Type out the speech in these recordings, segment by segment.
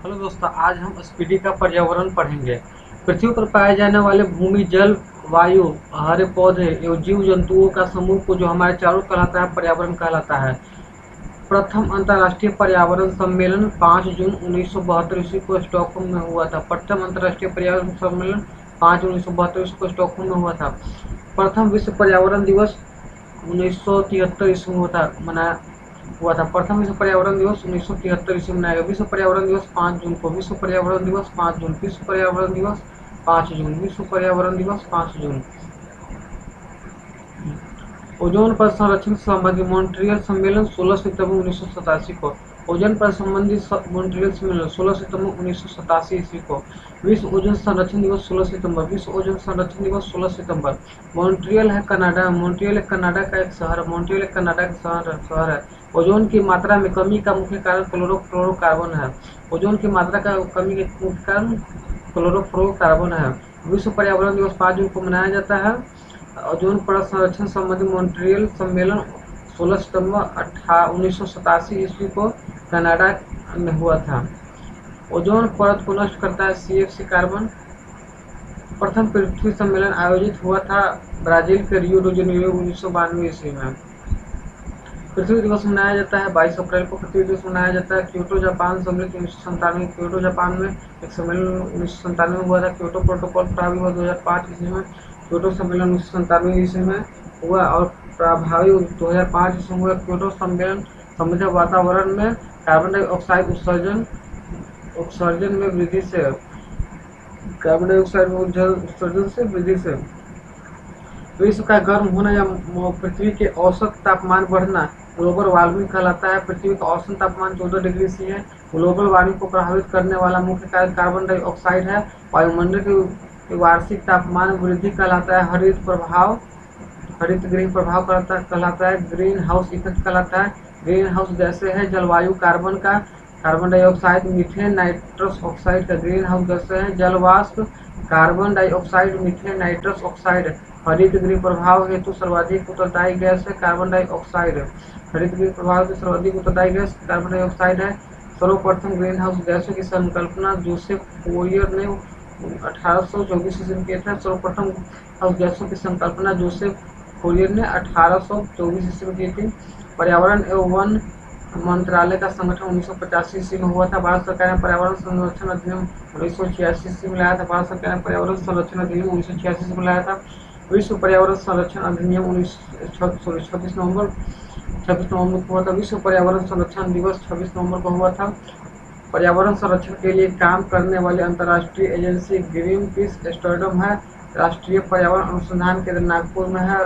Hello दोस्तों, आज हम स्पीडी का पर्यावरण पढ़ेंगे। पृथ्वी पर पाए जाने वाले भूमि, जल, वायु, हरे पौधे एवं जीव जंतुओं का समूह को जो हमारे चारों कहलाता है, पर्यावरण कहलाता है। प्रथम अंतर्राष्ट्रीय पर्यावरण सम्मेलन 5 जून 1972 ईस्वी को स्टॉकहोम में हुआ था। प्रथम अंतर्राष्ट्रीय पर्यावरण सम्मेलन 5 जून 1972 ईस्वी को स्टॉकहोम में हुआ था। प्रथम विश्व पर्यावरण दिवस 1973 ईस्वी में मनाया हुआ था। प्रथम विश्व पर्यावरण दिवस 1973 ईस्वी में मनाया गया। विश्व पर्यावरण दिवस 5 जून को। विश्व पर्यावरण दिवस 5 जून। विश्व पर्यावरण दिवस 5 जून। विश्व पर्यावरण दिवस 5 जून। ओजोन पर संरक्षण से संबंधित मॉन्ट्रियल सम्मेलन 16 सितंबर 1987 को। ओजोन पर संबंधित मॉन्ट्रियल सम्मेलन 16 सितंबर 1987 ईस्वी को। विश्व ओजोन संरक्षण दिवस 16 सितंबर। विश्व ओजोन संरक्षण दिवस 16 सितंबर। मॉन्ट्रियल है कनाडा। मॉन्ट्रियल एक कनाडा का एक शहर है। मॉन्ट्रियल एक कनाडा का शहर है। ओजोन की मात्रा में कमी का मुख्य कारण क्लोरोफ्लोरोकार्बन है। ओजोन की मात्रा का कमी के मुख्य कारण क्लोरोफ्लोरोकार्बन है। विश्व पर्यावरण दिवस 5 जून को मनाया जाता है। ओजोन परत संरक्षण संबंधी मॉन्ट्रियल सम्मेलन 16 सितंबर 1987 ईस्वी को कनाडा में हुआ था। ओजोन परत को नष्ट करता है CFC कार्बन। प्रथम पृथ्वी सम्मेलन आयोजित हुआ था ब्राजील के रियो डी जेनेरो 1992 ईस्वी में। पृथ्वी दिवस मनाया जाता है 22 अप्रैल को। पृथ्वी दिवस मनाया जाता है क्योटो जापान सम्मेलन 1997। क्योटो जापान में एक सम्मेलन 1997 में हुआ था। क्योटो प्रोटोकॉल प्रभावी हुआ 2005 ईस्वी में। क्योटो सम्मेलन 1997 ईस्वी में हुआ और प्रभावी 2005 ईस्वी में हुआ। क्योटो सम्मेलन समृद्ध वातावरण में कार्बन डाइऑक्साइड उत्सर्जन में वृद्धि से कार्बन डाइऑक्साइड उत्सर्जन से वृद्धि से विश्व का गर्म होना या पृथ्वी के औसत तापमान बढ़ना ग्लोबल वार्मिंग कहलाता है। पृथ्वी का औसत तापमान 14 डिग्री सी है। ग्लोबल वार्मिंग को प्रभावित करने वाला मुख्य कारण कार्बन डाइऑक्साइड है। वायुमंडल के वार्षिक तापमान वृद्धि कहलाता है। हरित गृह प्रभाव कहलाता है। ग्रीन हाउस इफेक्ट कहलाता है। ग्रीन हाउस गैसें है जलवायु कार्बन का, carbon dioxide, methane, nitrous oxide का ग्रीन हाउस गैसें है। जल वाष्प, carbon dioxide, methane, nitrous oxide. हरित गृह प्रभाव हेतु सर्वाधिक उत्तरदायी गैस है कार्बन डाइऑक्साइड। हरित गृह प्रभाव की सर्वाधिक उत्तरदायी गैस कार्बन डाइऑक्साइड है। सर्वप्रथम ग्रीन हाउस गैसों की संकल्पना जोसेफ फोरियर ने 1824 ईस्वी में किया था। सर्वप्रथम हाउस गैसों की संकल्पना जोसेफ फोरियर ने 1824 ईस्वी में की थी। पर्यावरण एवं वन मंत्रालय का संगठन 1985 ईस्वी में हुआ था। भारत सरकार ने पर्यावरण संरक्षण अधिनियम 1986 ईस्वी में लाया था। भारत सरकार ने पर्यावरण संरक्षण अधिनियम 1986 में लाया था। विश्व पर्यावरण संरक्षण अधिनियम 26 नवंबर को हुआ था। विश्व पर्यावरण संरक्षण दिवस 26 नवंबर को हुआ था। पर्यावरण संरक्षण के लिए काम करने वाली अंतर्राष्ट्रीय एजेंसी ग्रीन पीस एम्स्टर्डम है। राष्ट्रीय पर्यावरण अनुसंधान केंद्र नागपुर में है।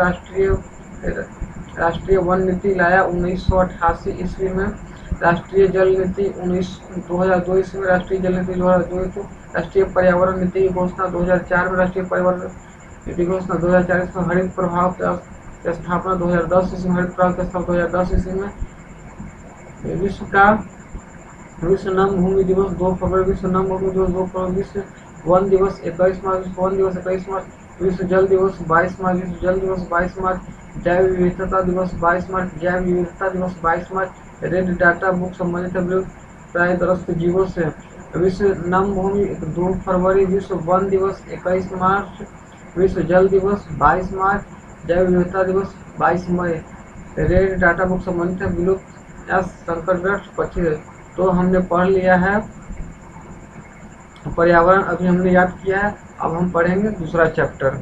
राष्ट्रीय वन नीति लाया 1988 ईस्वी में। राष्ट्रीय जल नीति 2002 ईस्वी में। राष्ट्रीय जल नीति 2002। राष्ट्रीय पर्यावरण नीति की घोषणा 2004 में। राष्ट्रीय पर्यावरण नीति की घोषणा 2004 में। हरित प्रभाव की स्थापना 2010 ईस्वी में। हरित प्रभाव की स्थापना 2010 ईस्वी में। विश्व नम भूमि दिवस 2 फरवरी। विश्व नम भूमि दिवस 2 फरवरी। विश्व वन दिवस 21 मार्च। विश्व वन दिवस 21 मार्च। विश्व जल दिवस 22 मार्च। विश्व जल दिवस 22 मार्च। जैव विविधता दिवस 22 मार्च। जैव विविधता दिवस 22 मार्च। रेड डाटा बुक संबंधित विलुप्त प्रायदर्श जीवों से। विश्व नम भूमि 2 फरवरी। विश्व वन दिवस 21 मार्च। विश्व जल दिवस 22 मार्च। जैव विविधता दिवस 22 मई। रेड डाटा बुक संबंधित विलुप्त या संकटग्रस्त पक्षी। तो हमने पढ़ लिया है पर्यावरण, अभी हमने याद किया है। अब हम पढ़ेंगे दूसरा चैप्टर।